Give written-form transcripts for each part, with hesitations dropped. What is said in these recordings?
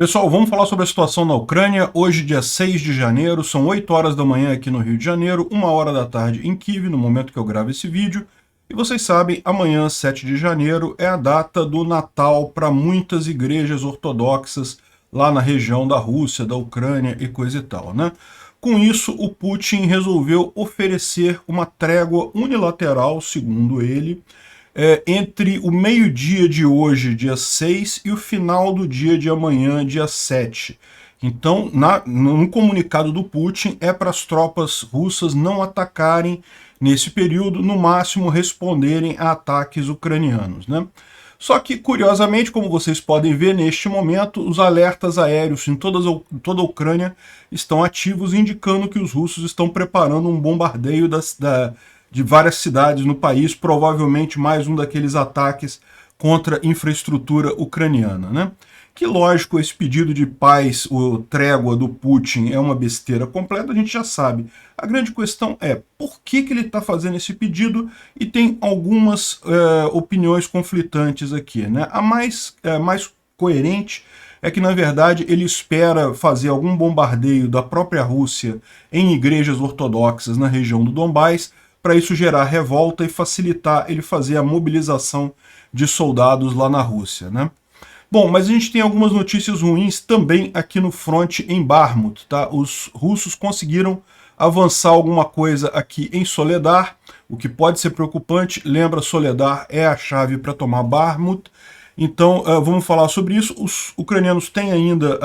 Pessoal, vamos falar sobre a situação na Ucrânia. Hoje, dia 6 de janeiro, são 8 horas da manhã aqui no Rio de Janeiro, 1 hora da tarde em Kiev, no momento que eu gravo esse vídeo. E vocês sabem, amanhã, 7 de janeiro, é a data do Natal para muitas igrejas ortodoxas lá na região da Rússia, da Ucrânia e coisa e tal, né? Com isso, o Putin resolveu oferecer uma trégua unilateral, segundo ele, entre o meio-dia de hoje, dia 6, e o final do dia de amanhã, dia 7. Então, no comunicado do Putin, é para as tropas russas não atacarem nesse período, no máximo responderem a ataques ucranianos, né? Só que, curiosamente, como vocês podem ver, neste momento, os alertas aéreos em toda a Ucrânia estão ativos, indicando que os russos estão preparando um bombardeio de várias cidades no país, provavelmente mais um daqueles ataques contra infraestrutura ucraniana, né? Que, lógico, esse pedido de paz, ou trégua do Putin, é uma besteira completa, a gente já sabe. A grande questão é por que ele está fazendo esse pedido, e tem algumas opiniões conflitantes aqui, né? A mais coerente é que, na verdade, ele espera fazer algum bombardeio da própria Rússia em igrejas ortodoxas na região do Donbás, para isso gerar revolta e facilitar ele fazer a mobilização de soldados lá na Rússia, né? Bom, mas a gente tem algumas notícias ruins também aqui no fronte em Bakhmut, tá? Os russos conseguiram avançar alguma coisa aqui em Soledar, o que pode ser preocupante. Lembra, Soledar é a chave para tomar Bakhmut. Então, vamos falar sobre isso. Os ucranianos têm ainda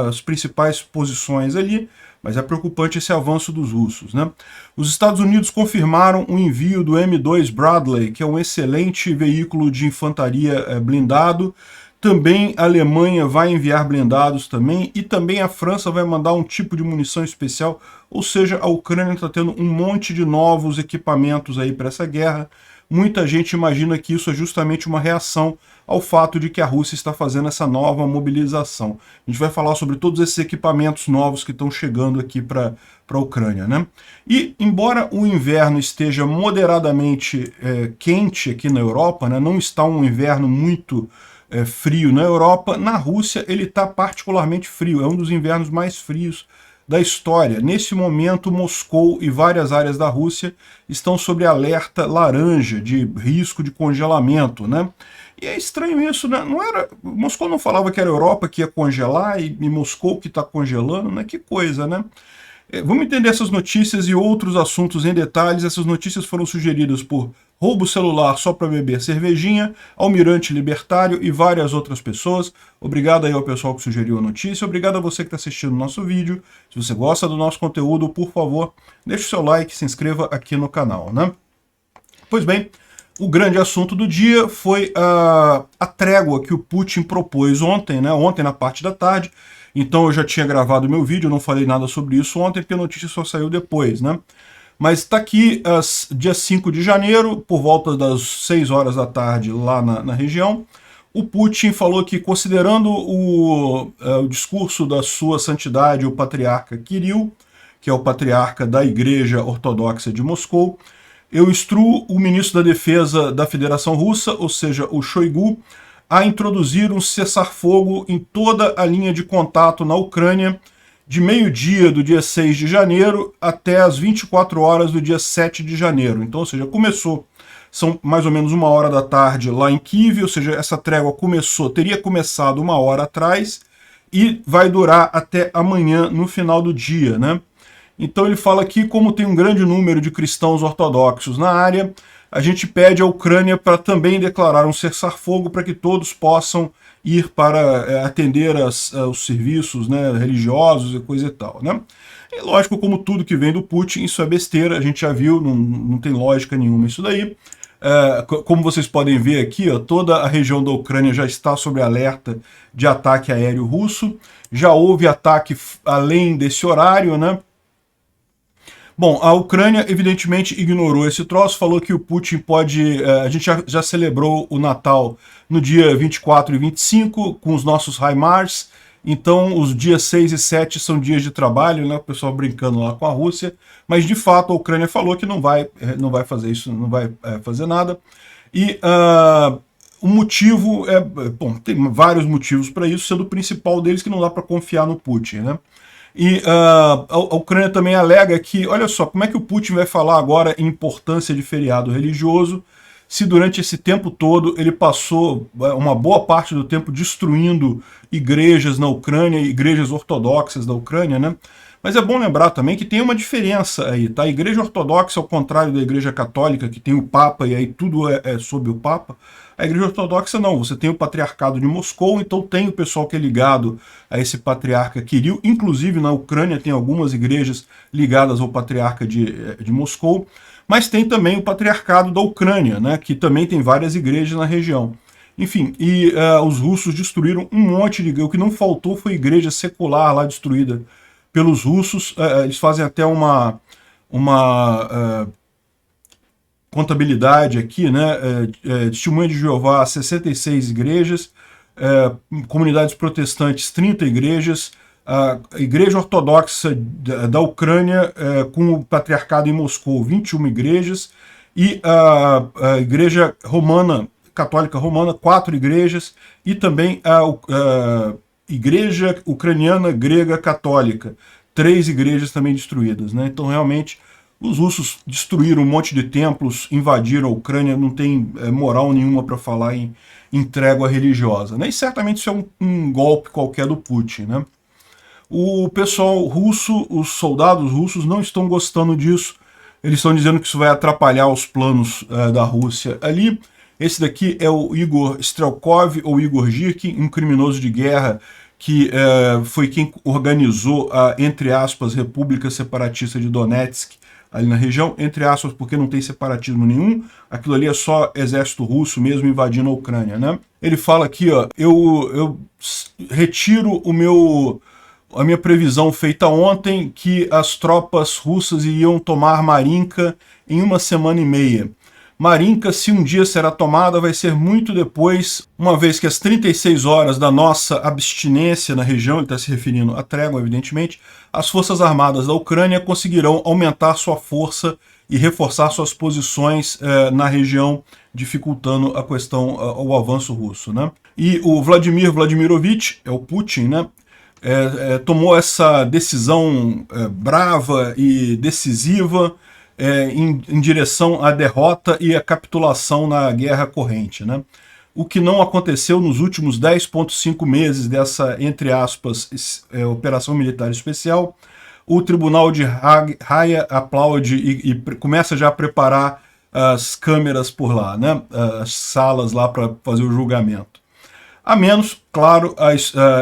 as principais posições ali, mas é preocupante esse avanço dos russos, né? Os Estados Unidos confirmaram o envio do M2 Bradley, que é um excelente veículo de infantaria blindado. Também a Alemanha vai enviar blindados também, e também a França vai mandar um tipo de munição especial, ou seja, a Ucrânia está tendo um monte de novos equipamentos aí para essa guerra. Muita gente imagina que isso é justamente uma reação ao fato de que a Rússia está fazendo essa nova mobilização. A gente vai falar sobre todos esses equipamentos novos que estão chegando aqui para a Ucrânia, né? E, embora o inverno esteja moderadamente quente aqui na Europa, né, não está um inverno muito frio na Europa, na Rússia ele está particularmente frio, é um dos invernos mais frios da história. Nesse momento, Moscou e várias áreas da Rússia estão sob alerta laranja de risco de congelamento, né? E é estranho isso, né? Não era, Moscou não falava que era a Europa que ia congelar e Moscou que está congelando, né? Que coisa, né? Vamos entender essas notícias e outros assuntos em detalhes. Essas notícias foram sugeridas por Roubo Celular Só para Beber Cervejinha, Almirante Libertário e várias outras pessoas. Obrigado aí ao pessoal que sugeriu a notícia. Obrigado a você que está assistindo o nosso vídeo. Se você gosta do nosso conteúdo, por favor, deixe o seu like e se inscreva aqui no canal, né? Pois bem, o grande assunto do dia foi a trégua que o Putin propôs ontem, né? Ontem na parte da tarde. Então eu já tinha gravado meu vídeo, eu não falei nada sobre isso ontem, porque a notícia só saiu depois, né? Mas está aqui, dia 5 de janeiro, por volta das 6 horas da tarde, lá na região, o Putin falou que, considerando o discurso da sua santidade, o patriarca Kirill, que é o patriarca da Igreja Ortodoxa de Moscou, eu instruo o ministro da Defesa da Federação Russa, ou seja, o Shoigu, a introduzir um cessar-fogo em toda a linha de contato na Ucrânia, de meio-dia do dia 6 de janeiro até as 24 horas do dia 7 de janeiro. Então, ou seja, são mais ou menos 1 hora da tarde lá em Kiev, ou seja, essa trégua teria começado 1 hora atrás e vai durar até amanhã, no final do dia, né? Então ele fala aqui, como tem um grande número de cristãos ortodoxos na área, a gente pede à Ucrânia para também declarar um cessar-fogo para que todos possam ir para atender aos serviços, né, religiosos e coisa e tal, né? E lógico, como tudo que vem do Putin, isso é besteira, a gente já viu, não tem lógica nenhuma isso daí. Como vocês podem ver aqui, ó, toda a região da Ucrânia já está sob alerta de ataque aéreo russo, já houve ataque além desse horário, né? Bom, a Ucrânia evidentemente ignorou esse troço, falou que o Putin pode... a gente já celebrou o Natal no dia 24 e 25 com os nossos HIMARS, então os dias 6 e 7 são dias de trabalho, né, o pessoal brincando lá com a Rússia, mas de fato a Ucrânia falou que não vai fazer isso, não vai fazer nada. E o motivo bom, tem vários motivos para isso, sendo o principal deles que não dá para confiar no Putin, né? E a Ucrânia também alega que, olha só, como é que o Putin vai falar agora em importância de feriado religioso, se durante esse tempo todo ele passou uma boa parte do tempo destruindo igrejas na Ucrânia, igrejas ortodoxas da Ucrânia, né? Mas é bom lembrar também que tem uma diferença aí, tá? A igreja ortodoxa, ao contrário da igreja católica, que tem o Papa e aí tudo é sob o Papa, a igreja ortodoxa não, você tem o patriarcado de Moscou, então tem o pessoal que é ligado a esse patriarca Kirill, inclusive na Ucrânia tem algumas igrejas ligadas ao patriarca de Moscou, mas tem também o patriarcado da Ucrânia, né, que também tem várias igrejas na região. Enfim, e os russos destruíram um monte de igreja, o que não faltou foi igreja secular lá destruída pelos russos. Eles fazem até uma contabilidade aqui, né? Testemunha de Jeová, 66 igrejas, comunidades protestantes, 30 igrejas, a Igreja Ortodoxa da Ucrânia, com o Patriarcado em Moscou, 21 igrejas, e a Igreja Romana, Católica Romana, 4 igrejas, e também a Igreja Ucraniana Grega Católica, 3 igrejas também destruídas, né? Então, realmente, os russos destruíram um monte de templos, invadiram a Ucrânia, não tem moral nenhuma para falar em trégua religiosa, né? E certamente isso é um golpe qualquer do Putin, né? O pessoal russo, os soldados russos não estão gostando disso, eles estão dizendo que isso vai atrapalhar os planos da Rússia ali. Esse daqui é o Igor Strelkov, ou Igor Girkin, um criminoso de guerra que foi quem organizou a, entre aspas, República Separatista de Donetsk, ali na região, entre aspas, porque não tem separatismo nenhum, aquilo ali é só exército russo mesmo invadindo a Ucrânia, né? Ele fala aqui, ó, eu retiro a minha previsão feita ontem que as tropas russas iriam tomar Marinka em 1 semana e meia. Marinka, se um dia será tomada, vai ser muito depois, uma vez que as 36 horas da nossa abstinência na região, ele está se referindo à trégua, evidentemente, as forças armadas da Ucrânia conseguirão aumentar sua força e reforçar suas posições na região, dificultando a questão, o avanço russo, né? E o Vladimir Vladimirovich, é o Putin, né? Tomou essa decisão brava e decisiva em direção à derrota e à capitulação na guerra corrente, né? O que não aconteceu nos últimos 10,5 meses dessa, entre aspas, operação militar especial. O Tribunal de Haia aplaude e começa já a preparar as câmeras por lá, né? As salas lá para fazer o julgamento. A menos, claro,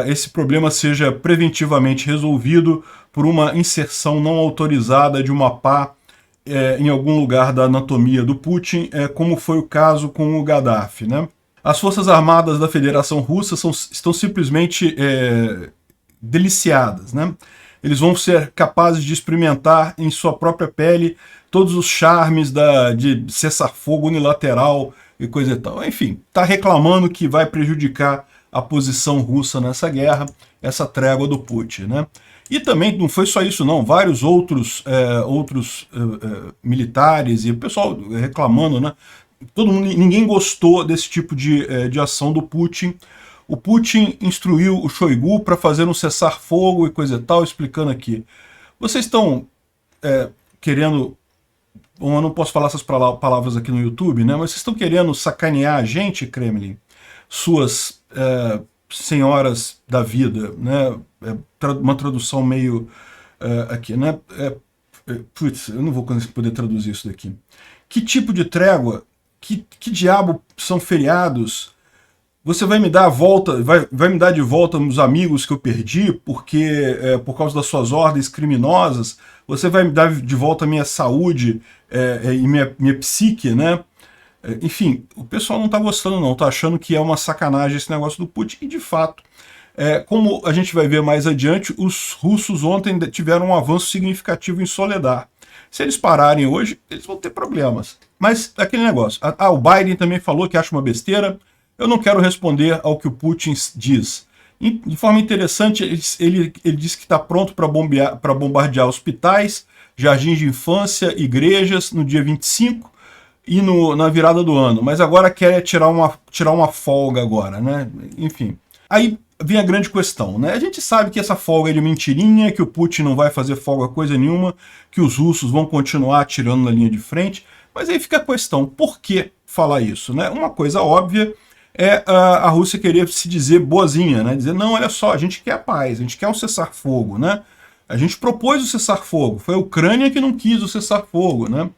esse problema seja preventivamente resolvido por uma inserção não autorizada de uma pá em algum lugar da anatomia do Putin, como foi o caso com o Gaddafi, né? As Forças Armadas da Federação Russa estão simplesmente deliciadas, né? Eles vão ser capazes de experimentar em sua própria pele todos os charmes de cessar-fogo unilateral e coisa e tal. Enfim, está reclamando que vai prejudicar a posição russa nessa guerra, essa trégua do Putin, né? E também não foi só isso não, vários outros militares e o pessoal reclamando, né? Ninguém gostou desse tipo de ação do Putin. O Putin instruiu o Shoigu para fazer um cessar-fogo e coisa e tal, explicando aqui. Vocês estão querendo... Bom, eu não posso falar essas palavras aqui no YouTube, né? Mas vocês estão querendo sacanear a gente, Kremlin? Suas senhoras da vida, né? Uma tradução meio aqui, né? Putz, eu não vou poder traduzir isso daqui. Que tipo de trégua? Que diabo são feriados? Você vai me dar a volta, vai me dar de volta os amigos que eu perdi porque por causa das suas ordens criminosas? Você vai me dar de volta a minha saúde e minha psique, né? Enfim, o pessoal não está gostando não, está achando que é uma sacanagem esse negócio do Putin, e de fato, como a gente vai ver mais adiante, os russos ontem tiveram um avanço significativo em Soledar. Se eles pararem hoje, eles vão ter problemas. Mas aquele negócio, o Biden também falou que acha uma besteira. Eu não quero responder ao que o Putin diz. De forma interessante, ele disse que está pronto para bombardear hospitais, jardins de infância, igrejas no dia 25, ir na virada do ano, mas agora quer tirar uma folga agora, né? Enfim. Aí vem a grande questão, né? A gente sabe que essa folga é de mentirinha, que o Putin não vai fazer folga coisa nenhuma, que os russos vão continuar atirando na linha de frente, mas aí fica a questão, por que falar isso, né? Uma coisa óbvia é a Rússia querer se dizer boazinha, né? Dizer, não, olha só, a gente quer a paz, a gente quer um cessar-fogo, né? A gente propôs o cessar-fogo, foi a Ucrânia que não quis o cessar-fogo, né?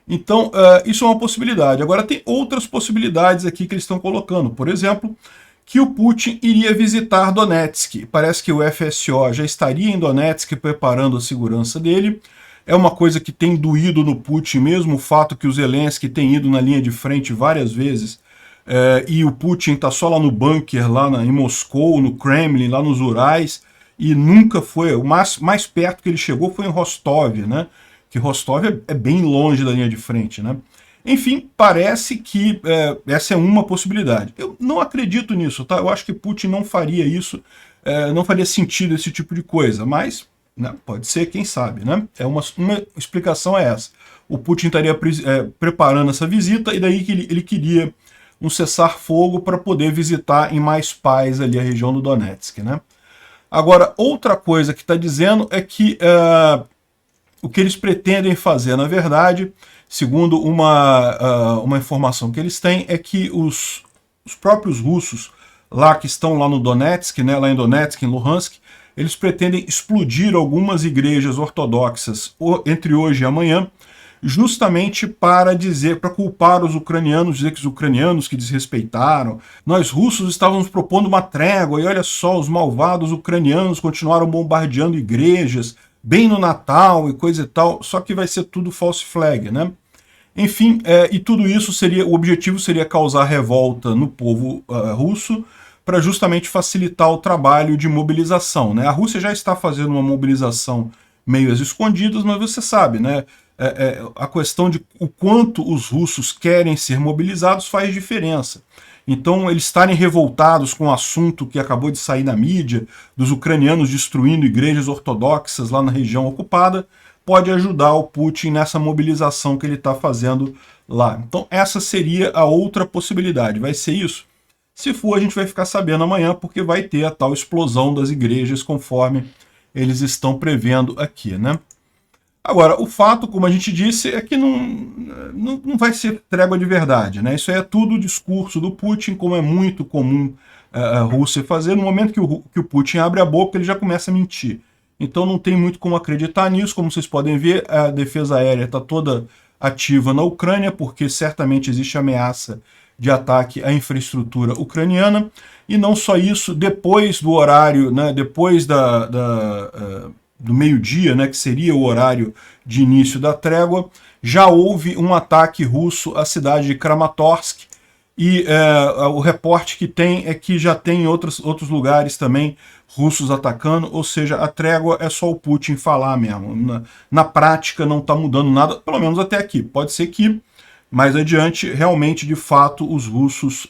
Então, isso é uma possibilidade. Agora, tem outras possibilidades aqui que eles estão colocando. Por exemplo, que o Putin iria visitar Donetsk. Parece que o FSO já estaria em Donetsk preparando a segurança dele. É uma coisa que tem doído no Putin mesmo, o fato que o Zelensky tem ido na linha de frente várias vezes, e o Putin está só lá no bunker, em Moscou, no Kremlin, lá nos Urais, e nunca foi. O mais perto que ele chegou foi em Rostov, né? Que Rostov é bem longe da linha de frente, né? Enfim, parece que essa é uma possibilidade. Eu não acredito nisso, tá? Eu acho que Putin não faria isso, não faria sentido esse tipo de coisa, mas né, pode ser, quem sabe, né? Uma explicação é essa. O Putin estaria preparando essa visita e daí que ele queria um cessar-fogo para poder visitar em mais paz ali a região do Donetsk, né? Agora, outra coisa que está dizendo é que o que eles pretendem fazer, na verdade, segundo uma informação que eles têm, é que os próprios russos lá que estão lá no Donetsk, né, lá em Donetsk, em Luhansk, eles pretendem explodir algumas igrejas ortodoxas entre hoje e amanhã, justamente para culpar os ucranianos, dizer que os ucranianos que desrespeitaram. Nós russos estávamos propondo uma trégua e olha só, os malvados ucranianos continuaram bombardeando igrejas, bem no Natal e coisa e tal, só que vai ser tudo false flag, né? Enfim, e tudo isso o objetivo seria causar revolta no povo russo para justamente facilitar o trabalho de mobilização, né? A Rússia já está fazendo uma mobilização meio às escondidas, mas você sabe, né? A questão de o quanto os russos querem ser mobilizados faz diferença. Então, eles estarem revoltados com o assunto que acabou de sair na mídia, dos ucranianos destruindo igrejas ortodoxas lá na região ocupada, pode ajudar o Putin nessa mobilização que ele está fazendo lá. Então, essa seria a outra possibilidade. Vai ser isso? Se for, a gente vai ficar sabendo amanhã, porque vai ter a tal explosão das igrejas, conforme eles estão prevendo aqui, né? Agora, o fato, como a gente disse, é que não vai ser trégua de verdade, né? Isso aí é tudo discurso do Putin, como é muito comum a Rússia fazer. No momento que o Putin abre a boca, ele já começa a mentir. Então não tem muito como acreditar nisso. Como vocês podem ver, a defesa aérea está toda ativa na Ucrânia, porque certamente existe ameaça de ataque à infraestrutura ucraniana. E não só isso, depois do horário, né, depois do meio-dia, né, que seria o horário de início da trégua, já houve um ataque russo à cidade de Kramatorsk, e o reporte que tem é que já tem outros lugares também russos atacando, ou seja, a trégua é só o Putin falar mesmo. Na prática não está mudando nada, pelo menos até aqui. Pode ser que mais adiante, realmente, de fato, os russos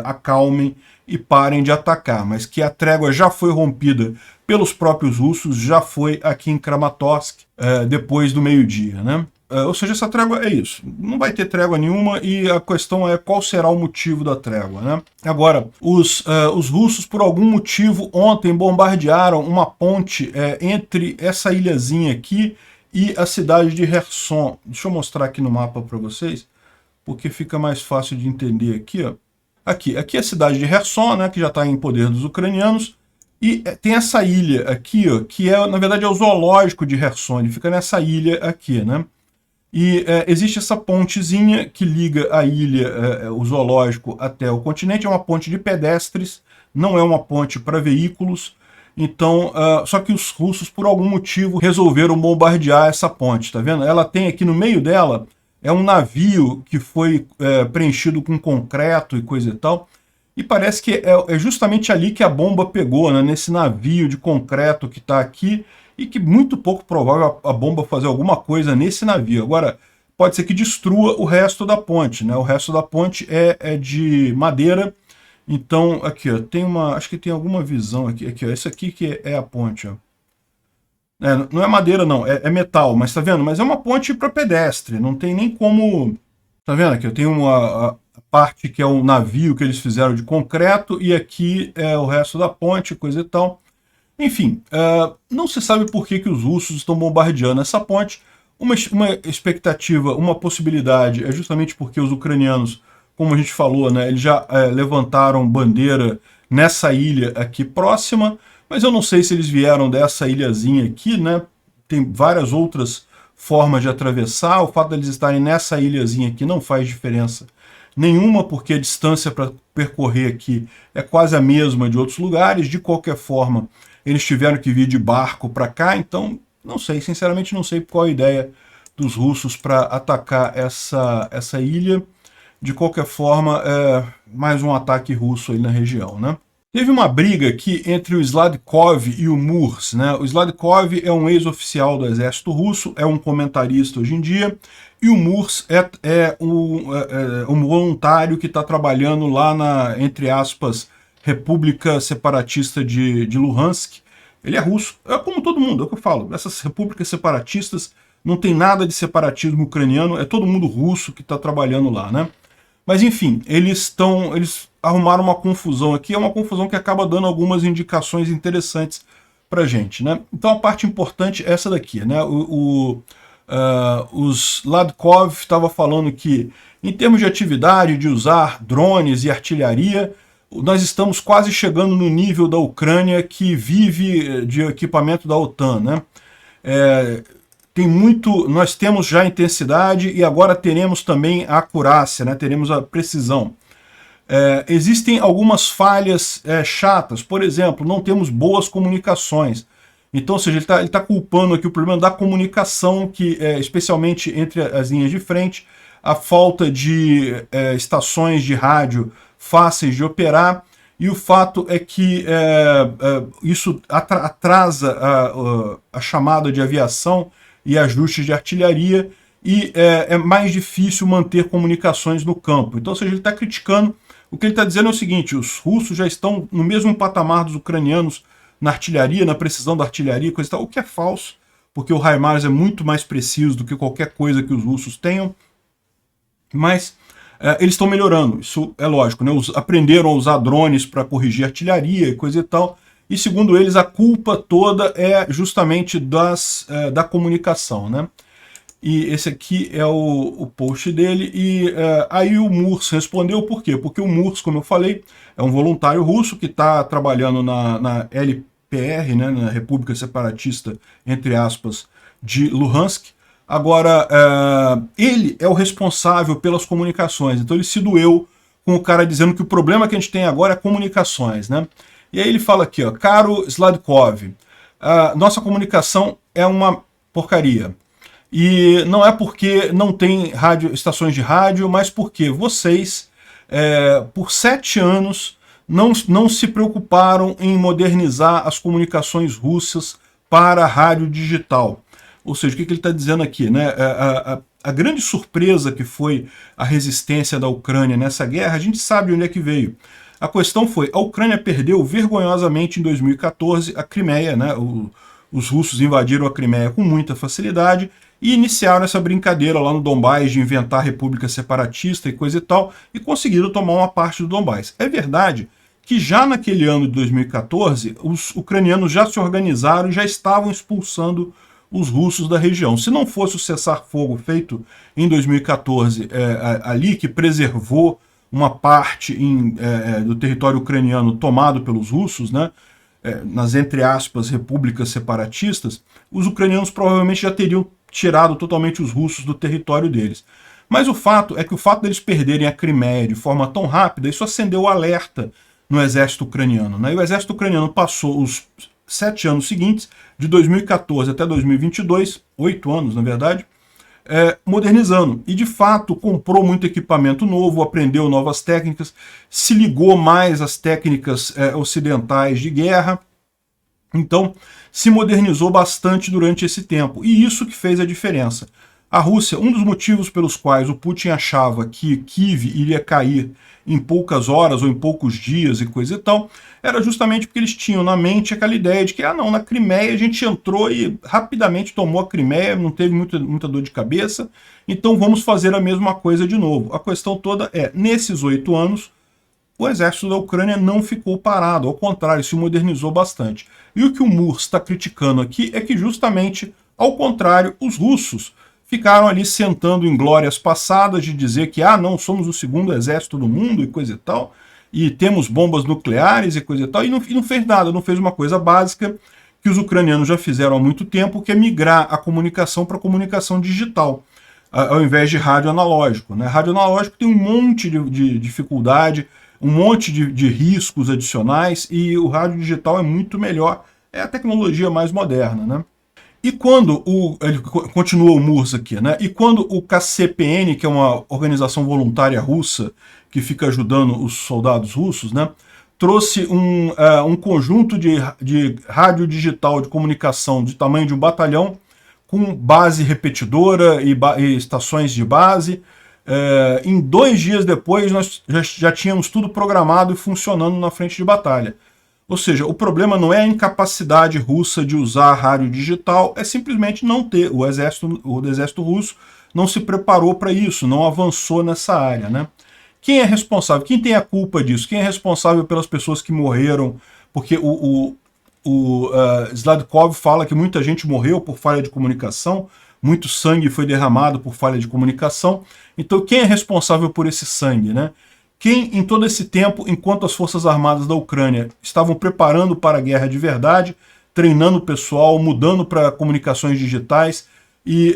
acalmem e parem de atacar, mas que a trégua já foi rompida pelos próprios russos, já foi aqui em Kramatorsk depois do meio-dia, né? Ou seja, essa trégua é isso. Não vai ter trégua nenhuma e a questão é qual será o motivo da trégua, né? Agora, os russos, por algum motivo, ontem bombardearam uma ponte entre essa ilhazinha aqui e a cidade de Kherson. Deixa eu mostrar aqui no mapa para vocês, porque fica mais fácil de entender aqui, ó. Aqui é a cidade de Kherson, né, que já está em poder dos ucranianos, e tem essa ilha aqui, ó, que na verdade é o zoológico de Kherson, ele fica nessa ilha aqui, né? E existe essa pontezinha que liga a ilha, o zoológico, até o continente, é uma ponte de pedestres, não é uma ponte para veículos, então, só que os russos, por algum motivo, resolveram bombardear essa ponte, tá vendo? Ela tem aqui no meio dela, é um navio que foi preenchido com concreto e coisa e tal, e parece que é justamente ali que a bomba pegou, né, nesse navio de concreto que está aqui, e que muito pouco provável a bomba fazer alguma coisa nesse navio. Agora, pode ser que destrua o resto da ponte, né? O resto da ponte é de madeira, então aqui, ó, acho que tem alguma visão aqui, ó, esse aqui que é a ponte, ó. Não é madeira não, é metal, mas tá vendo? Mas é uma ponte para pedestre, não tem nem como Tá vendo aqui? Eu tenho a parte que é um navio que eles fizeram de concreto e aqui é o resto da ponte, coisa e tal. Enfim, não se sabe por que os russos estão bombardeando essa ponte. Uma expectativa, uma possibilidade é justamente porque os ucranianos, como a gente falou, né, eles já levantaram bandeira nessa ilha aqui próxima, mas eu não sei se eles vieram dessa ilhazinha aqui, né? Tem várias outras formas de atravessar. O fato de eles estarem nessa ilhazinha aqui não faz diferença nenhuma, porque a distância para percorrer aqui é quase a mesma de outros lugares. De qualquer forma, eles tiveram que vir de barco para cá, então não sei, sinceramente não sei qual a ideia dos russos para atacar essa ilha. De qualquer forma, mais um ataque russo aí na região, né? Teve uma briga aqui entre o Sladkov e o Murs, né? O Sladkov é um ex-oficial do exército russo, é um comentarista hoje em dia, e o Murs é um voluntário que está trabalhando lá na, entre aspas, República Separatista de Luhansk. Ele é russo, é como todo mundo, é o que eu falo. Essas repúblicas separatistas não tem nada de separatismo ucraniano, é todo mundo russo que está trabalhando lá, né? Mas enfim, eles arrumaram uma confusão aqui, é uma confusão que acaba dando algumas indicações interessantes para a gente, né? Então a parte importante é essa daqui, né? Os Ladkov estava falando que, em termos de atividade, de usar drones e artilharia, nós estamos quase chegando no nível da Ucrânia que vive de equipamento da OTAN, né? Tem muito, nós temos já a intensidade e agora teremos também a acurácia, né? Teremos a precisão. Existem algumas falhas chatas, por exemplo, não temos boas comunicações. Então, ou seja, ele tá culpando aqui o problema da comunicação, que especialmente entre as linhas de frente, a falta de estações de rádio fáceis de operar, e o fato é que isso atrasa a chamada de aviação e ajustes de artilharia, e é mais difícil manter comunicações no campo. Então, ou seja, ele está criticando. O que ele está dizendo é o seguinte: os russos já estão no mesmo patamar dos ucranianos na artilharia, na precisão da artilharia, coisa e tal, o que é falso, porque o HIMARS é muito mais preciso do que qualquer coisa que os russos tenham, mas eles estão melhorando, isso é lógico, né? Aprenderam a usar drones para corrigir artilharia e coisa e tal, e segundo eles a culpa toda é justamente da comunicação, né? E esse aqui é o post dele, e aí o Murs respondeu por quê? Porque o Murs, como eu falei, é um voluntário russo que está trabalhando na LPR, né, na República Separatista, entre aspas, de Luhansk. Agora, ele é o responsável pelas comunicações, então ele se doeu com o cara dizendo que o problema que a gente tem agora é comunicações, né? E aí ele fala aqui, ó: caro Sladkov, nossa comunicação é uma porcaria. E não é porque não tem estações de rádio, mas porque vocês, por 7 anos, não se preocuparam em modernizar as comunicações russas para a rádio digital. Ou seja, o que ele está dizendo aqui, né? A grande surpresa que foi a resistência da Ucrânia nessa guerra, a gente sabe onde é que veio. A questão foi: a Ucrânia perdeu vergonhosamente em 2014 a Crimeia, né? Os russos invadiram a Crimeia com muita facilidade e iniciaram essa brincadeira lá no Donbás de inventar a república separatista e coisa e tal, e conseguiram tomar uma parte do Donbás. É verdade que já naquele ano de 2014, os ucranianos já se organizaram e já estavam expulsando os russos da região. Se não fosse o cessar-fogo feito em 2014 ali, que preservou uma parte do território ucraniano tomado pelos russos, né, nas, entre aspas, repúblicas separatistas, os ucranianos provavelmente já teriam tirado totalmente os russos do território deles. Mas o fato é que o fato deles perderem a Crimeia de forma tão rápida, isso acendeu o alerta no exército ucraniano, né? E o exército ucraniano passou os 7 anos seguintes, de 2014 até 2022, 8 anos na verdade, modernizando. E de fato comprou muito equipamento novo, aprendeu novas técnicas, se ligou mais às técnicas ocidentais de guerra. Então se modernizou bastante durante esse tempo. E isso que fez a diferença. A Rússia, um dos motivos pelos quais o Putin achava que Kiev iria cair em poucas horas ou em poucos dias e coisa e tal, era justamente porque eles tinham na mente aquela ideia de que, não, na Crimeia a gente entrou e rapidamente tomou a Crimeia, não teve muita dor de cabeça, então vamos fazer a mesma coisa de novo. A questão toda é, nesses 8 anos, o exército da Ucrânia não ficou parado, ao contrário, se modernizou bastante. E o que o Mur está criticando aqui é que justamente, ao contrário, os russos ficaram ali sentando em glórias passadas de dizer que, não, somos o segundo exército do mundo e coisa e tal, e temos bombas nucleares e coisa e tal, e não fez nada, não fez uma coisa básica que os ucranianos já fizeram há muito tempo, que é migrar a comunicação para a comunicação digital, ao invés de rádio analógico, né? Rádio analógico tem um monte de dificuldade, um monte de riscos adicionais, e o rádio digital é muito melhor, é a tecnologia mais moderna, né? E quando ele continua o Murs aqui, né? E quando o KCPN, que é uma organização voluntária russa que fica ajudando os soldados russos, né? Trouxe um conjunto de rádio digital de comunicação de tamanho de um batalhão, com base repetidora e estações de base. Em 2 dias depois, nós já tínhamos tudo programado e funcionando na frente de batalha. Ou seja, o problema não é a incapacidade russa de usar rádio digital, é simplesmente não ter. O exército russo não se preparou para isso, não avançou nessa área, né? Quem é responsável? Quem tem a culpa disso? Quem é responsável pelas pessoas que morreram? Porque o Sladkov fala que muita gente morreu por falha de comunicação, muito sangue foi derramado por falha de comunicação. Então quem é responsável por esse sangue, né? Quem, em todo esse tempo, enquanto as Forças Armadas da Ucrânia estavam preparando para a guerra de verdade, treinando o pessoal, mudando para comunicações digitais, e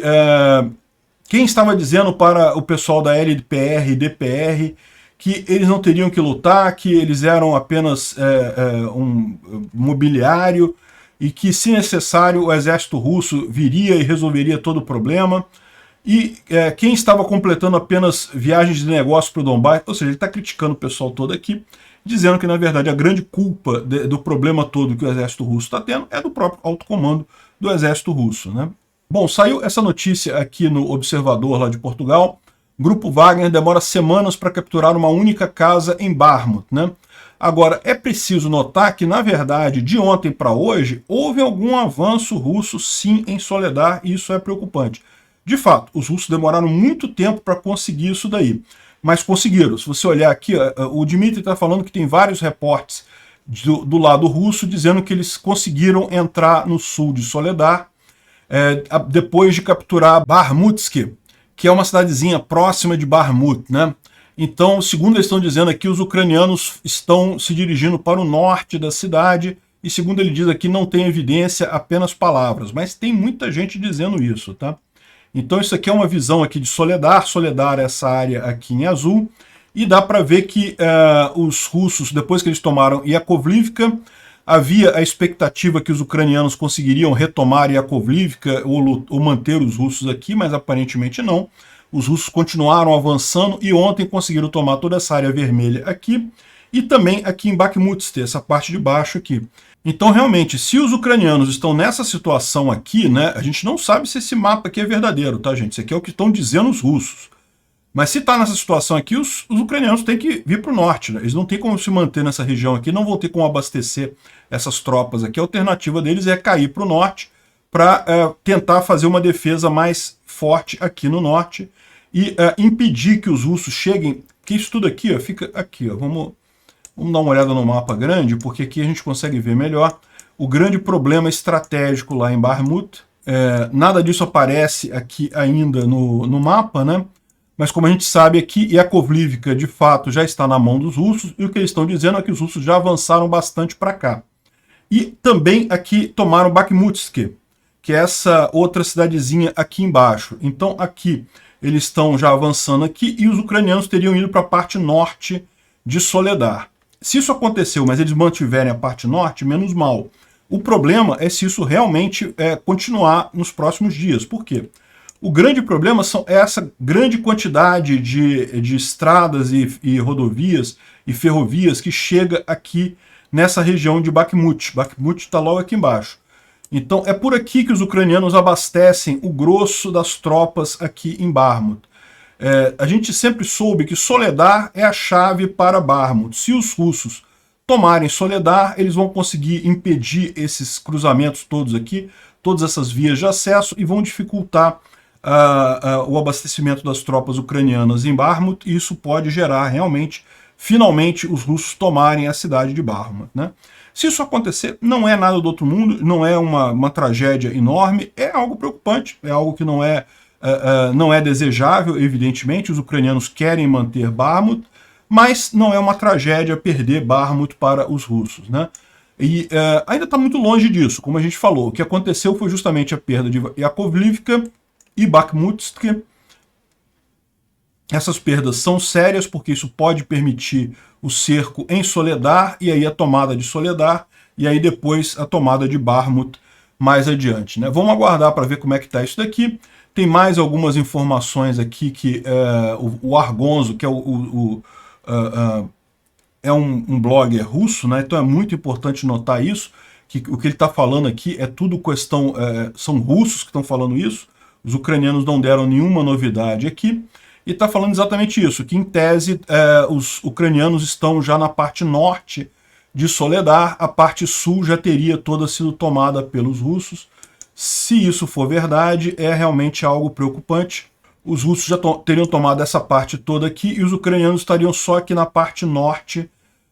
quem estava dizendo para o pessoal da LPR e DPR que eles não teriam que lutar, que eles eram apenas um mobiliário, e que, se necessário, o exército russo viria e resolveria todo o problema. E quem estava completando apenas viagens de negócio para o Donbass, ou seja, ele está criticando o pessoal todo aqui, dizendo que, na verdade, a grande culpa do problema todo que o exército russo está tendo é do próprio alto comando do exército russo, né? Bom, saiu essa notícia aqui no Observador, lá de Portugal. Grupo Wagner demora semanas para capturar uma única casa em Bakhmut, né? Agora, é preciso notar que, na verdade, de ontem para hoje, houve algum avanço russo, sim, em Soledar, e isso é preocupante. De fato, os russos demoraram muito tempo para conseguir isso daí, mas conseguiram. Se você olhar aqui, o Dmitry está falando que tem vários reportes do lado russo dizendo que eles conseguiram entrar no sul de Soledar depois de capturar Bakhmutsk, que é uma cidadezinha próxima de Bakhmut, né? Então, segundo eles estão dizendo aqui, os ucranianos estão se dirigindo para o norte da cidade, e segundo ele diz aqui, não tem evidência, apenas palavras, mas tem muita gente dizendo isso, tá? Então isso aqui é uma visão aqui de Soledar. Soledar é essa área aqui em azul, e dá para ver que os russos, depois que eles tomaram Yakovlivka, havia a expectativa que os ucranianos conseguiriam retomar Yakovlivka ou manter os russos aqui, mas aparentemente não. Os russos continuaram avançando e ontem conseguiram tomar toda essa área vermelha aqui, e também aqui em Bakhmutsk, essa parte de baixo aqui. Então, realmente, se os ucranianos estão nessa situação aqui, né, a gente não sabe se esse mapa aqui é verdadeiro, tá, gente? Isso aqui é o que estão dizendo os russos. Mas se está nessa situação aqui, os ucranianos têm que vir para o norte, né? Eles não têm como se manter nessa região aqui, não vão ter como abastecer essas tropas aqui. A alternativa deles é cair para o norte para tentar fazer uma defesa mais forte aqui no norte e impedir que os russos cheguem, que isso tudo aqui fica aqui, vamos dar uma olhada no mapa grande, porque aqui a gente consegue ver melhor o grande problema estratégico lá em Bakhmut. Nada disso aparece aqui ainda no mapa, né? Mas como a gente sabe aqui, Yakovlivka de fato já está na mão dos russos, e o que eles estão dizendo é que os russos já avançaram bastante para cá. E também aqui tomaram Bakhmutsk, que é essa outra cidadezinha aqui embaixo. Então aqui eles estão já avançando aqui, e os ucranianos teriam ido para a parte norte de Soledar. Se isso aconteceu, mas eles mantiverem a parte norte, menos mal. O problema é se isso realmente continuar nos próximos dias. Por quê? O grande problema é essa grande quantidade de estradas e rodovias e ferrovias que chega aqui nessa região de Bakhmut. Bakhmut está logo aqui embaixo. Então é por aqui que os ucranianos abastecem o grosso das tropas aqui em Bakhmut. A gente sempre soube que Soledar é a chave para Bakhmut. Se os russos tomarem Soledar, eles vão conseguir impedir esses cruzamentos todos aqui, todas essas vias de acesso, e vão dificultar o abastecimento das tropas ucranianas em Bakhmut, e isso pode gerar realmente, finalmente, os russos tomarem a cidade de Bakhmut, né? Se isso acontecer, não é nada do outro mundo, não é uma tragédia enorme, é algo preocupante, é algo que não é desejável, evidentemente, os ucranianos querem manter Bakhmut, mas não é uma tragédia perder Bakhmut para os russos, né? E ainda está muito longe disso, como a gente falou. O que aconteceu foi justamente a perda de Yakovlivka e Bakhmutsk. Essas perdas são sérias, porque isso pode permitir o cerco em Soledar, e aí a tomada de Soledar, e aí depois a tomada de Bakhmut mais adiante, né? Vamos aguardar para ver como é que está isso daqui. Tem mais algumas informações aqui que o Argonzo, que é um blogger russo, né? Então é muito importante notar isso, que o que ele está falando aqui é tudo questão, são russos que estão falando isso, os ucranianos não deram nenhuma novidade aqui, e está falando exatamente isso, que em tese os ucranianos estão já na parte norte de Soledar, a parte sul já teria toda sido tomada pelos russos. Se isso for verdade, é realmente algo preocupante. Os russos já teriam tomado essa parte toda aqui e os ucranianos estariam só aqui na parte norte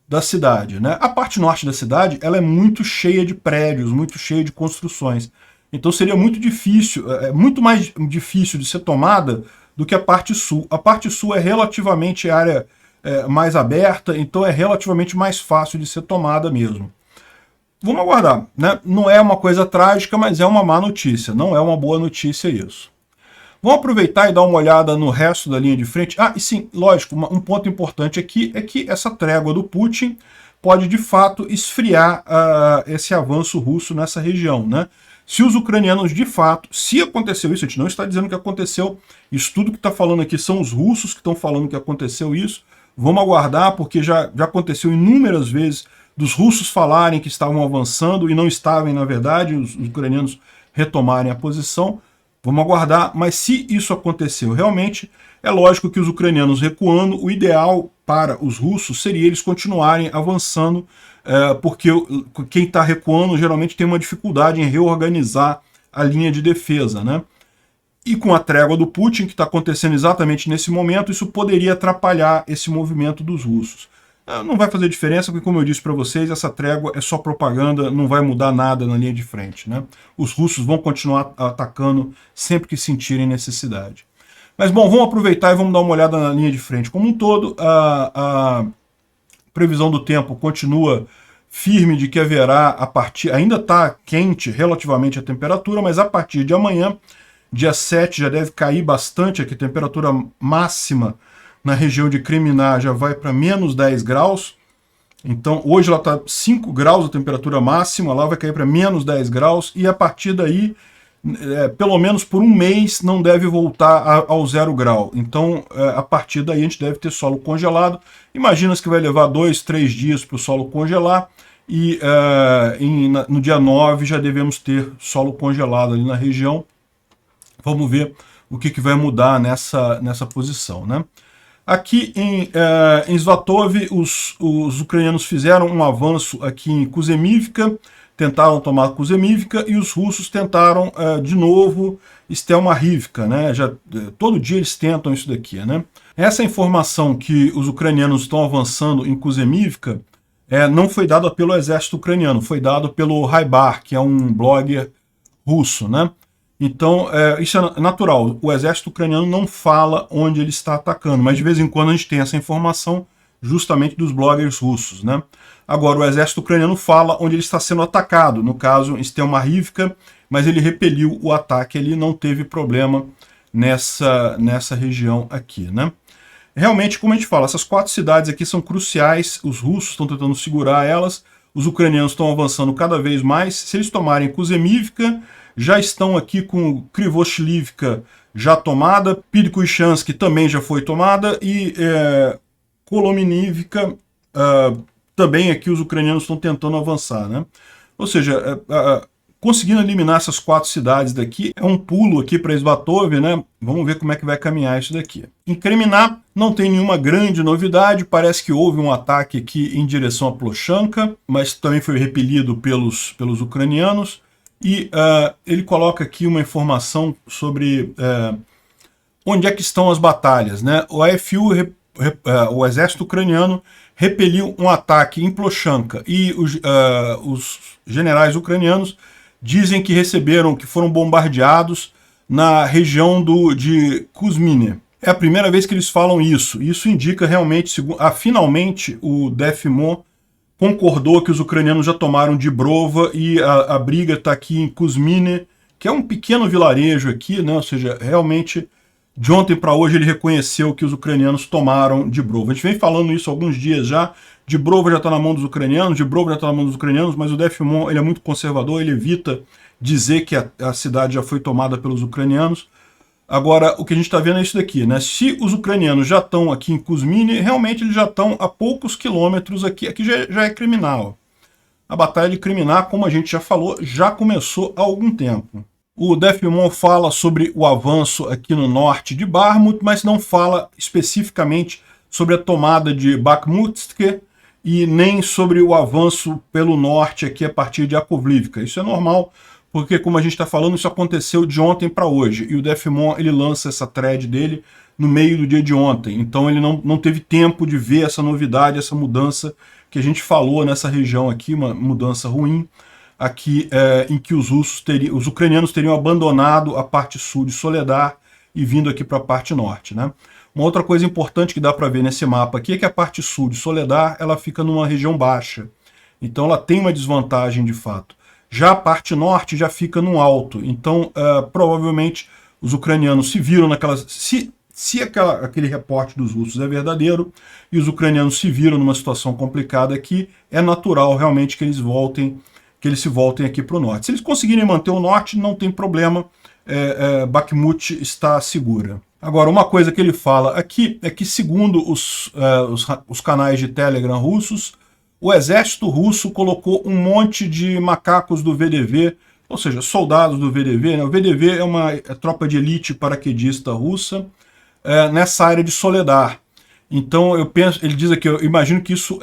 da cidade, né? A parte norte da cidade ela é muito cheia de prédios, muito cheia de construções. Então seria muito difícil, muito mais difícil de ser tomada do que a parte sul. A parte sul é relativamente área mais aberta, então é relativamente mais fácil de ser tomada mesmo. Vamos aguardar, né? Não é uma coisa trágica, mas é uma má notícia. Não é uma boa notícia isso. Vamos aproveitar e dar uma olhada no resto da linha de frente. Ah, e sim, lógico, um ponto importante aqui é que essa trégua do Putin pode, de fato, esfriar esse avanço russo nessa região, né? Se os ucranianos, de fato, se aconteceu isso, a gente não está dizendo que aconteceu, isso tudo que está falando aqui são os russos que estão falando que aconteceu isso. Vamos aguardar, porque já aconteceu inúmeras vezes dos russos falarem que estavam avançando e não estavam, na verdade, os ucranianos retomarem a posição. Vamos aguardar, mas se isso aconteceu realmente, é lógico que os ucranianos recuando, o ideal para os russos seria eles continuarem avançando, porque quem está recuando geralmente tem uma dificuldade em reorganizar a linha de defesa, né? E com a trégua do Putin, que está acontecendo exatamente nesse momento, isso poderia atrapalhar esse movimento dos russos. Não vai fazer diferença, porque, como eu disse para vocês, essa trégua é só propaganda, não vai mudar nada na linha de frente, né? Os russos vão continuar atacando sempre que sentirem necessidade. Mas, bom, vamos aproveitar e vamos dar uma olhada na linha de frente. Como um todo, a previsão do tempo continua firme de que haverá, ainda está quente relativamente a temperatura, mas a partir de amanhã, dia 7, já deve cair bastante aqui, a temperatura máxima na região de Kremina já vai para menos 10 graus. Então, hoje ela está 5 graus a temperatura máxima, lá vai cair para menos 10 graus, e a partir daí, pelo menos por um mês, não deve voltar ao 0 grau. Então, a partir daí, a gente deve ter solo congelado. Imagina-se que vai levar 2, 3 dias para o solo congelar, e no dia 9 já devemos ter solo congelado ali na região. Vamos ver o que vai mudar nessa posição, né? Aqui em Svatov, os ucranianos fizeram um avanço aqui em Kuzemivka, tentaram tomar Kuzemivka, e os russos tentaram de novo Stelmarivka, né? Todo dia eles tentam isso daqui, né? Essa informação que os ucranianos estão avançando em Kuzemivka não foi dada pelo exército ucraniano, foi dado pelo Raibar, que é um blogger russo, né? Então, isso é natural. O exército ucraniano não fala onde ele está atacando, mas de vez em quando a gente tem essa informação justamente dos bloggers russos, né? Agora, o exército ucraniano fala onde ele está sendo atacado, no caso, em Stelmarivka, mas ele repeliu o ataque, ele não teve problema nessa região aqui, né? Realmente, como a gente fala, essas 4 cidades aqui são cruciais, os russos estão tentando segurar elas, os ucranianos estão avançando cada vez mais. Se eles tomarem Kuzemivka, já estão aqui com Krivoshlivka já tomada, Pidkuichansk também já foi tomada, e Kolominivka também aqui os ucranianos estão tentando avançar, né? Ou seja, conseguindo eliminar essas 4 cidades daqui. É um pulo aqui para Svatove, né? Vamos ver como é que vai caminhar isso daqui. Em Kremná não tem nenhuma grande novidade, parece que houve um ataque aqui em direção a Plochanka, mas também foi repelido pelos ucranianos. E ele coloca aqui uma informação sobre onde é que estão as batalhas, né? O AFU, o exército ucraniano, repeliu um ataque em Plochanka e os generais ucranianos dizem que foram bombardeados na região de Kuzmine. É a primeira vez que eles falam isso. Isso indica realmente, finalmente o DFMO concordou que os ucranianos já tomaram Dibrova e a briga está aqui em Kuzmine, que é um pequeno vilarejo aqui, né? Ou seja, realmente de ontem para hoje ele reconheceu que os ucranianos tomaram Dibrova. A gente vem falando isso há alguns dias já. Dibrova já está na mão dos ucranianos, mas o DFMO ele é muito conservador, ele evita dizer que a cidade já foi tomada pelos ucranianos. Agora, o que a gente está vendo é isso daqui, né? Se os ucranianos já estão aqui em Kuzmine, realmente eles já estão a poucos quilômetros aqui. Aqui já é criminal. A batalha de Kremná, como a gente já falou, já começou há algum tempo. O DFMO fala sobre o avanço aqui no norte de Bakhmut, mas não fala especificamente sobre a tomada de Bakhmutsk e nem sobre o avanço pelo norte aqui a partir de Yakovlivka. Isso é normal, porque como a gente está falando, isso aconteceu de ontem para hoje. E o DFMO ele lança essa thread dele no meio do dia de ontem. Então ele não teve tempo de ver essa novidade, essa mudança que a gente falou nessa região aqui, uma mudança ruim, aqui em que os ucranianos teriam abandonado a parte sul de Soledar e vindo aqui para a parte norte, né? Uma outra coisa importante que dá para ver nesse mapa aqui é que a parte sul de Soledar ela fica numa região baixa. Então ela tem uma desvantagem de fato. Já a parte norte já fica no alto. Então provavelmente os ucranianos se viram naquelas... Se aquele reporte dos russos é verdadeiro e os ucranianos se viram numa situação complicada aqui, é natural realmente que eles se voltem aqui para o norte. Se eles conseguirem manter o norte, não tem problema, Bakhmut está segura. Agora, uma coisa que ele fala aqui é que, segundo os canais de Telegram russos, o exército russo colocou um monte de macacos do VDV, ou seja, soldados do VDV, né? O VDV é uma tropa de elite paraquedista russa, nessa área de Soledar. Então, ele diz aqui, eu imagino que isso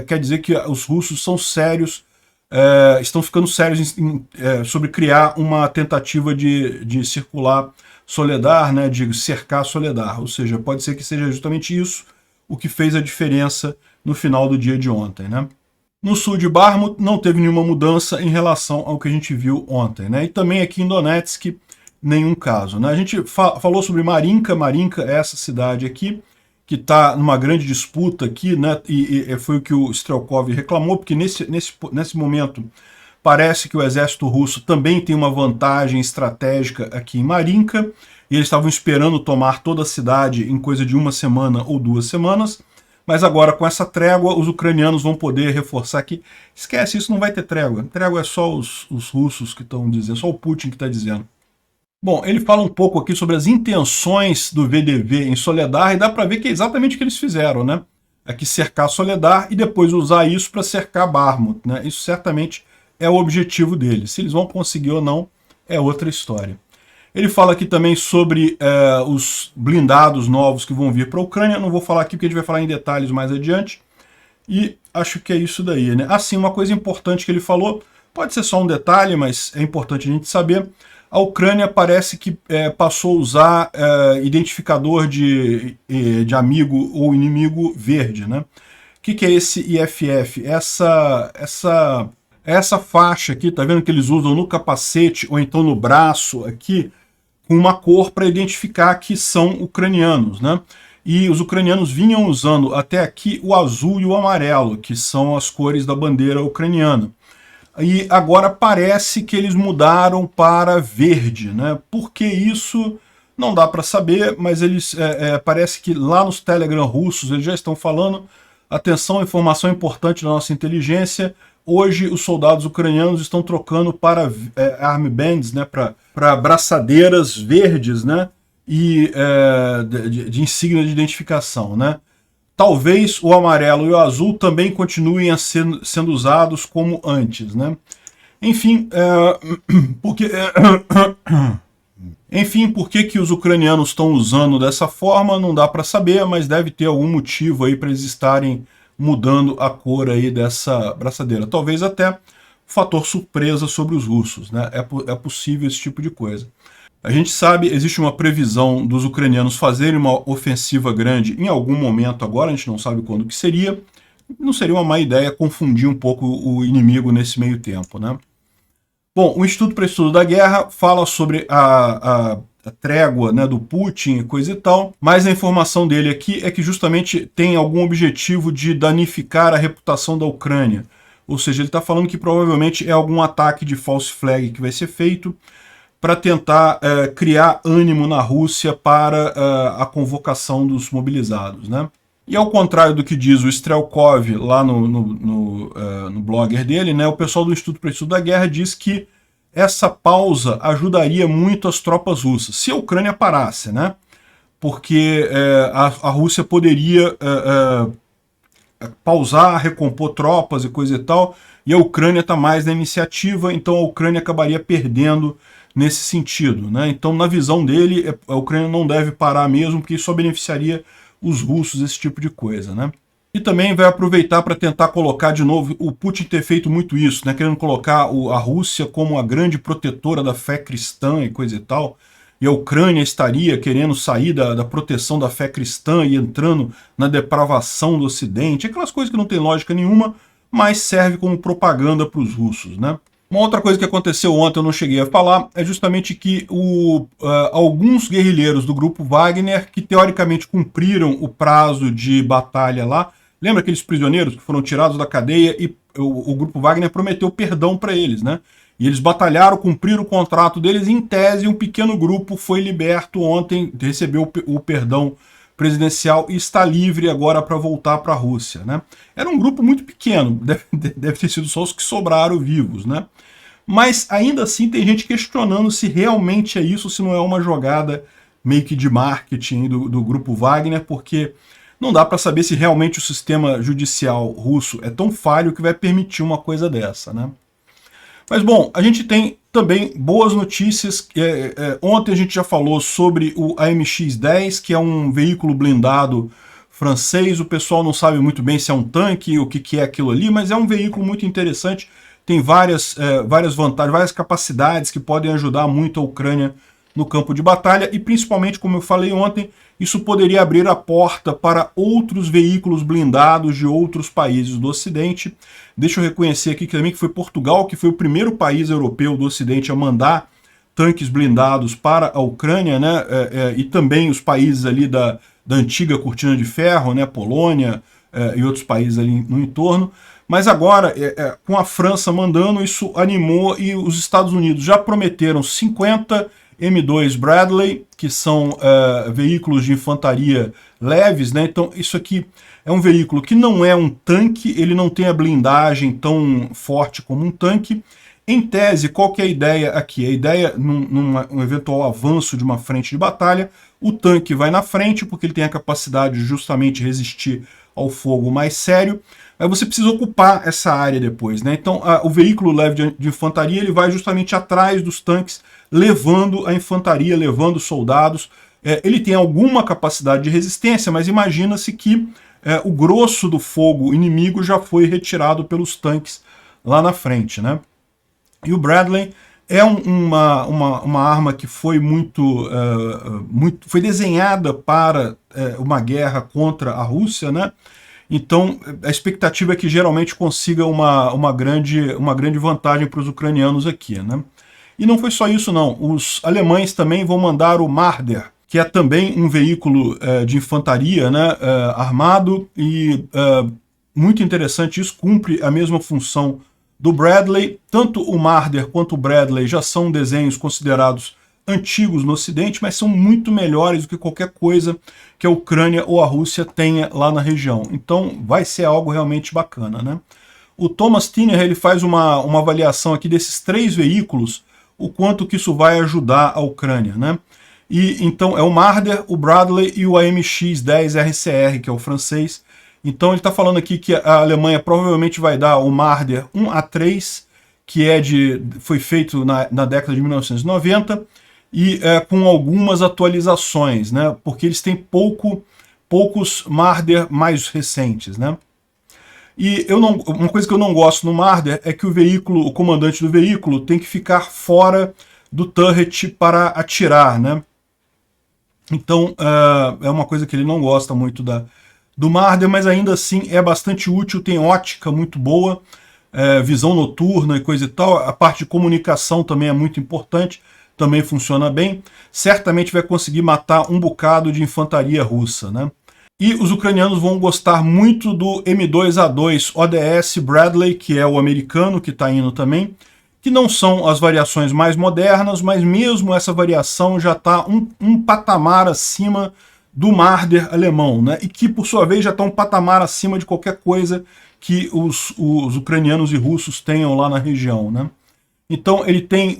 quer dizer que os russos são sérios, estão ficando sérios sobre criar uma tentativa de circular Soledar, né, de cercar Soledar. Ou seja, pode ser que seja justamente isso o que fez a diferença no final do dia de ontem, né? No sul de Bakhmut não teve nenhuma mudança em relação ao que a gente viu ontem, né? E também aqui em Donetsk, nenhum caso, né? A gente falou sobre Marinka. Marinka é essa cidade aqui, que está numa grande disputa aqui, né? E foi o que o Strelkov reclamou, porque nesse momento parece que o exército russo também tem uma vantagem estratégica aqui em Marinka, e eles estavam esperando tomar toda a cidade em coisa de 1 semana ou 2 semanas, mas agora com essa trégua os ucranianos vão poder reforçar aqui. Esquece, isso não vai ter trégua. Trégua é só os russos que estão dizendo, só o Putin que está dizendo. Bom, ele fala um pouco aqui sobre as intenções do VDV em Soledar, e dá para ver que é exatamente o que eles fizeram, né? Aqui cercar Soledar e depois usar isso para cercar Bakhmut, né? Isso certamente é o objetivo deles. Se eles vão conseguir ou não, é outra história. Ele fala aqui também sobre os blindados novos que vão vir para a Ucrânia. Não vou falar aqui porque a gente vai falar em detalhes mais adiante. E acho que é isso daí, né? Assim, uma coisa importante que ele falou, pode ser só um detalhe, mas é importante a gente saber. A Ucrânia parece que passou a usar identificador de amigo ou inimigo verde, né? O que é esse IFF? Essa faixa aqui, tá vendo que eles usam no capacete ou então no braço aqui, com uma cor para identificar que são ucranianos, né? E os ucranianos vinham usando até aqui o azul e o amarelo, que são as cores da bandeira ucraniana. E agora parece que eles mudaram para verde, né? Por que isso? Não dá para saber, mas eles parece que lá nos Telegram russos eles já estão falando, atenção, informação importante da nossa inteligência, hoje os soldados ucranianos estão trocando para armbands, né? Para braçadeiras verdes, né? E de insígnia de identificação, né? Talvez o amarelo e o azul também continuem sendo usados como antes, né? Enfim, por que os ucranianos estão usando dessa forma, não dá para saber, mas deve ter algum motivo aí para eles estarem mudando a cor aí dessa braçadeira. Talvez até fator surpresa sobre os russos, né? É possível esse tipo de coisa. A gente sabe, existe uma previsão dos ucranianos fazerem uma ofensiva grande em algum momento agora, a gente não sabe quando que seria. Não seria uma má ideia confundir um pouco o inimigo nesse meio tempo, né? Bom, o Instituto para Estudo da Guerra fala sobre a trégua, né, do Putin e coisa e tal, mas a informação dele aqui é que justamente tem algum objetivo de danificar a reputação da Ucrânia. Ou seja, ele está falando que provavelmente é algum ataque de false flag que vai ser feito para tentar criar ânimo na Rússia para a convocação dos mobilizados, né? E ao contrário do que diz o Strelkov lá no blogger dele, né, o pessoal do Instituto para Estudo da Guerra diz que essa pausa ajudaria muito as tropas russas, se a Ucrânia parasse, né? Porque a Rússia poderia pausar, recompor tropas e coisa e tal, e a Ucrânia está mais na iniciativa, então a Ucrânia acabaria perdendo nesse sentido, né? Então, na visão dele, a Ucrânia não deve parar mesmo, porque isso só beneficiaria os russos, esse tipo de coisa, né? E também vai aproveitar para tentar colocar de novo, o Putin ter feito muito isso, né? Querendo colocar a Rússia como a grande protetora da fé cristã e coisa e tal, e a Ucrânia estaria querendo sair da proteção da fé cristã e entrando na depravação do Ocidente, aquelas coisas que não tem lógica nenhuma, mas serve como propaganda para os russos, né? Uma outra coisa que aconteceu ontem, eu não cheguei a falar, é justamente que alguns guerrilheiros do grupo Wagner, que teoricamente cumpriram o prazo de batalha lá, lembra aqueles prisioneiros que foram tirados da cadeia e o grupo Wagner prometeu perdão para eles, né? E eles batalharam, cumpriram o contrato deles, e em tese um pequeno grupo foi liberto ontem, recebeu o perdão presidencial e está livre agora para voltar para a Rússia, né? Era um grupo muito pequeno, deve ter sido só os que sobraram vivos, né? Mas ainda assim tem gente questionando se realmente é isso, se não é uma jogada meio que de marketing do grupo Wagner, porque não dá para saber se realmente o sistema judicial russo é tão falho que vai permitir uma coisa dessa, né? Mas bom, a gente tem também boas notícias. Ontem a gente já falou sobre o AMX-10, que é um veículo blindado francês. O pessoal não sabe muito bem se é um tanque, o que é aquilo ali, mas é um veículo muito interessante. Tem várias vantagens, várias capacidades que podem ajudar muito a Ucrânia no campo de batalha, e principalmente, como eu falei ontem, isso poderia abrir a porta para outros veículos blindados de outros países do Ocidente. Deixa eu reconhecer aqui também que foi Portugal que foi o primeiro país europeu do Ocidente a mandar tanques blindados para a Ucrânia, né? E também os países ali da antiga cortina de ferro, né? Polônia e outros países ali no entorno. Mas agora, com a França mandando, isso animou, e os Estados Unidos já prometeram 50 M2 Bradley, que são veículos de infantaria leves, né? Então isso aqui é um veículo que não é um tanque, ele não tem a blindagem tão forte como um tanque. Em tese, qual que é a ideia aqui? A ideia, num eventual avanço de uma frente de batalha, o tanque vai na frente, porque ele tem a capacidade de justamente resistir ao fogo mais sério. Aí você precisa ocupar essa área depois, né? Então o veículo leve de infantaria, ele vai justamente atrás dos tanques, levando a infantaria, levando soldados. Ele tem alguma capacidade de resistência, mas imagina-se que o grosso do fogo inimigo já foi retirado pelos tanques lá na frente, né? E o Bradley é uma arma que foi foi desenhada para uma guerra contra a Rússia, né? Então, a expectativa é que geralmente consiga uma grande vantagem para os ucranianos aqui, né? E não foi só isso, não. Os alemães também vão mandar o Marder, que é também um veículo de infantaria, né, armado, e muito interessante isso, cumpre a mesma função do Bradley. Tanto o Marder quanto o Bradley já são desenhos considerados antigos no Ocidente, mas são muito melhores do que qualquer coisa que a Ucrânia ou a Rússia tenha lá na região. Então vai ser algo realmente bacana, né? O Thomas Tiner, ele faz uma avaliação aqui desses 3 veículos, o quanto que isso vai ajudar a Ucrânia, né? E então é o Marder, o Bradley e o AMX-10 RCR, que é o francês. Então ele está falando aqui que a Alemanha provavelmente vai dar o Marder 1A3, que foi feito na década de 1990 e com algumas atualizações, né? Porque eles têm poucos Marder mais recentes, né? E uma coisa que eu não gosto no Marder é que o comandante do veículo tem que ficar fora do turret para atirar, né? Então é uma coisa que ele não gosta muito do Marder, mas ainda assim é bastante útil, tem ótica muito boa, visão noturna e coisa e tal. A parte de comunicação também é muito importante, também funciona bem. Certamente vai conseguir matar um bocado de infantaria russa, né? E os ucranianos vão gostar muito do M2A2 ODS Bradley, que é o americano que está indo também, que não são as variações mais modernas, mas mesmo essa variação já está um patamar acima do Marder alemão, né? E que, por sua vez, já está um patamar acima de qualquer coisa que os ucranianos e russos tenham lá na região, né? Então ele tem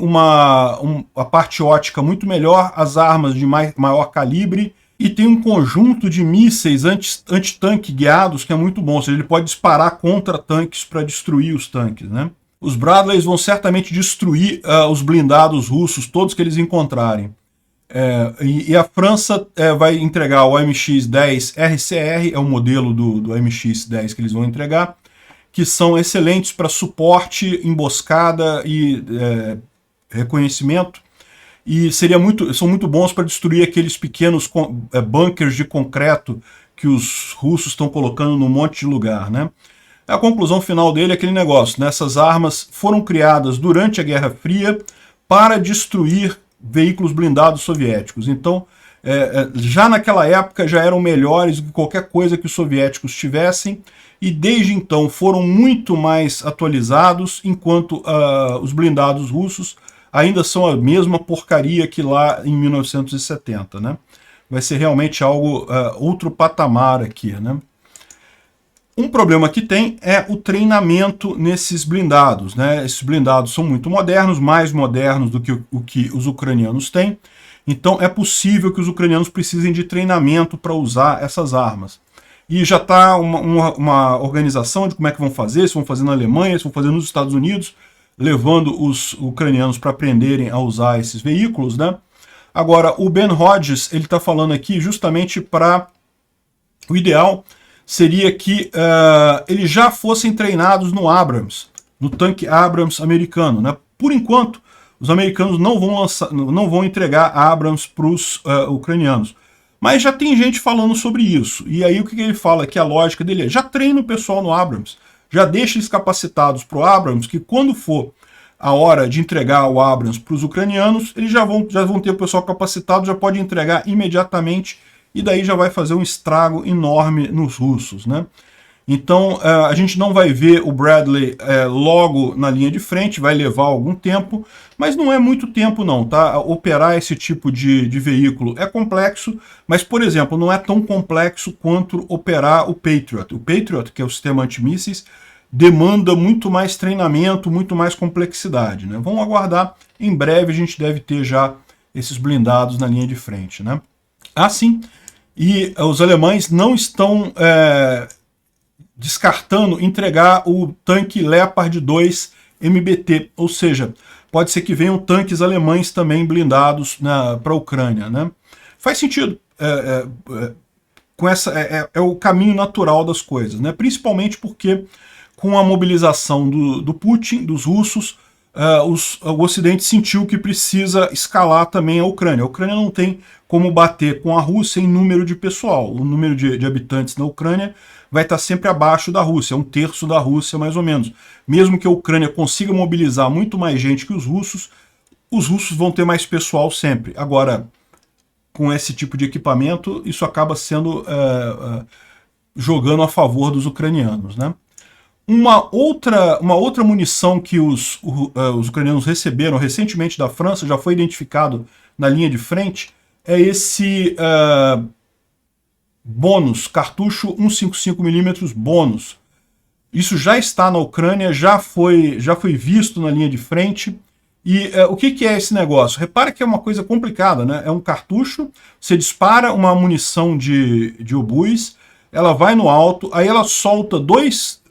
a parte ótica muito melhor, as armas de maior calibre, e tem um conjunto de mísseis anti-tanque guiados que é muito bom, ou seja, ele pode disparar contra tanques para destruir os tanques, né? Os Bradleys vão certamente destruir os blindados russos, todos que eles encontrarem. E a França vai entregar o MX-10 RCR, é o modelo do MX-10 que eles vão entregar, que são excelentes para suporte, emboscada e reconhecimento, e são muito bons para destruir aqueles pequenos bunkers de concreto que os russos estão colocando num monte de lugar, né? A conclusão final dele é aquele negócio, né? Essas armas foram criadas durante a Guerra Fria para destruir veículos blindados soviéticos. Então, já naquela época já eram melhores do que qualquer coisa que os soviéticos tivessem, e desde então foram muito mais atualizados, enquanto os blindados russos ainda são a mesma porcaria que lá em 1970, né? Vai ser realmente algo, outro patamar aqui, né? Um problema que tem é o treinamento nesses blindados, né? Esses blindados são muito modernos, mais modernos do que o que os ucranianos têm, então é possível que os ucranianos precisem de treinamento para usar essas armas. E já está uma organização de como é que vão fazer, se vão fazer na Alemanha, se vão fazer nos Estados Unidos, levando os ucranianos para aprenderem a usar esses veículos, né? Agora, o Ben Hodges, ele está falando aqui justamente para o ideal seria que eles já fossem treinados no Abrams, no tanque Abrams americano, né? Por enquanto, os americanos não vão entregar Abrams para os ucranianos. Mas já tem gente falando sobre isso. E aí o que ele fala? Que a lógica dele é, já treina o pessoal no Abrams, já deixa eles capacitados para o Abrams, que quando for a hora de entregar o Abrams para os ucranianos, eles já vão ter o pessoal capacitado, já pode entregar imediatamente, e daí já vai fazer um estrago enorme nos russos, né? Então a gente não vai ver o Bradley logo na linha de frente, vai levar algum tempo, mas não é muito tempo não, tá? Operar esse tipo de veículo é complexo, mas, por exemplo, não é tão complexo quanto operar o Patriot. O Patriot, que é o sistema antimísseis, demanda muito mais treinamento, muito mais complexidade, né? Vamos aguardar, em breve a gente deve ter já esses blindados na linha de frente, né? Sim, e os alemães não estão descartando entregar o tanque Leopard 2 MBT, ou seja, pode ser que venham tanques alemães também blindados para a Ucrânia, né? Faz sentido, é o caminho natural das coisas, né? Principalmente porque com a mobilização do Putin, dos russos, o Ocidente sentiu que precisa escalar também a Ucrânia. A Ucrânia não tem como bater com a Rússia em número de pessoal. O número de habitantes na Ucrânia vai estar sempre abaixo da Rússia, 1/3 da Rússia mais ou menos. Mesmo que a Ucrânia consiga mobilizar muito mais gente que os russos vão ter mais pessoal sempre. Agora, com esse tipo de equipamento, isso acaba sendo jogando a favor dos ucranianos, né? Uma outra munição que os ucranianos receberam recentemente da França, já foi identificado na linha de frente, é esse bônus, cartucho 155mm bônus. Isso já está na Ucrânia, já foi visto na linha de frente. E o que é esse negócio? Repara que é uma coisa complicada, né? É um cartucho, você dispara uma munição de obus, ela vai no alto, aí ela solta duas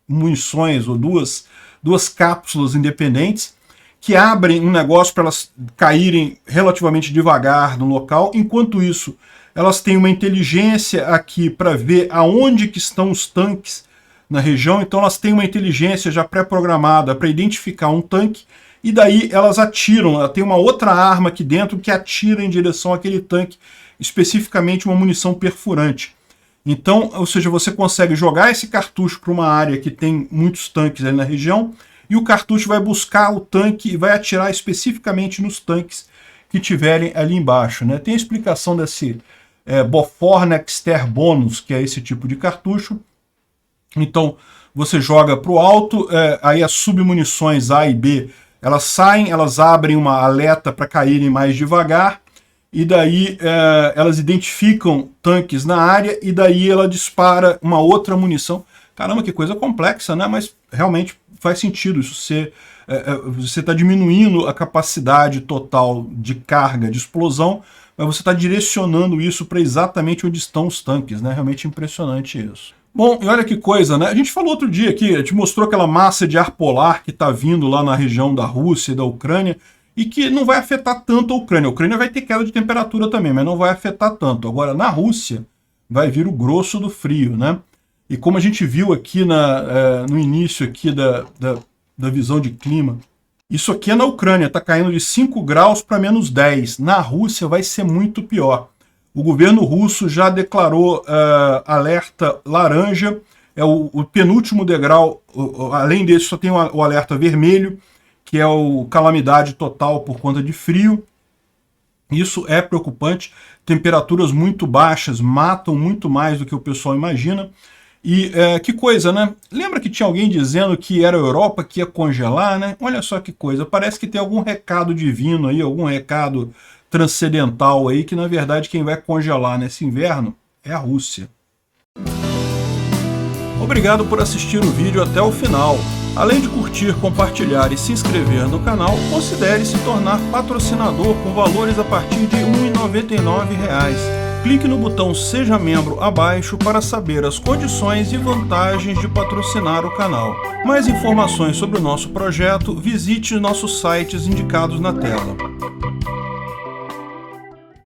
munições ou duas duas cápsulas independentes, que abrem um negócio para elas caírem relativamente devagar no local. Enquanto isso, elas têm uma inteligência aqui para ver aonde que estão os tanques na região. Então elas têm uma inteligência já pré-programada para identificar um tanque, e daí elas atiram. Ela tem uma outra arma aqui dentro que atira em direção àquele tanque, especificamente uma munição perfurante. Então, ou seja, você consegue jogar esse cartucho para uma área que tem muitos tanques ali na região, e o cartucho vai buscar o tanque e vai atirar especificamente nos tanques que tiverem ali embaixo, né? Tem a explicação desse Bofors Nexter Bonus, que é esse tipo de cartucho. Então, você joga para o alto, aí as submunições A e B, elas saem, elas abrem uma aleta para caírem mais devagar, e daí elas identificam tanques na área, e daí ela dispara uma outra munição. Caramba, que coisa complexa, né? Mas realmente faz sentido isso. Você está diminuindo a capacidade total de carga, de explosão, mas você está direcionando isso para exatamente onde estão os tanques, né? Realmente impressionante isso. Bom, e olha que coisa, né? A gente falou outro dia aqui, a gente mostrou aquela massa de ar polar que está vindo lá na região da Rússia e da Ucrânia, e que não vai afetar tanto a Ucrânia. A Ucrânia vai ter queda de temperatura também, mas não vai afetar tanto. Agora, na Rússia, vai vir o grosso do frio, né? E como a gente viu aqui no início aqui da visão de clima, isso aqui é na Ucrânia, está caindo de 5 graus para menos 10. Na Rússia vai ser muito pior. O governo russo já declarou alerta laranja, é o penúltimo degrau. Além desse, só tem o alerta vermelho, que é o calamidade total por conta de frio. Isso é preocupante. Temperaturas muito baixas matam muito mais do que o pessoal imagina. E que coisa, né? Lembra que tinha alguém dizendo que era a Europa que ia congelar, né? Olha só que coisa, parece que tem algum recado divino aí, algum recado transcendental aí, que na verdade quem vai congelar nesse inverno é a Rússia. Obrigado por assistir o vídeo até o final. Além de curtir, compartilhar e se inscrever no canal, considere se tornar patrocinador com valores a partir de R$ 1,99. Clique no botão Seja Membro abaixo para saber as condições e vantagens de patrocinar o canal. Mais informações sobre o nosso projeto, visite nossos sites indicados na tela.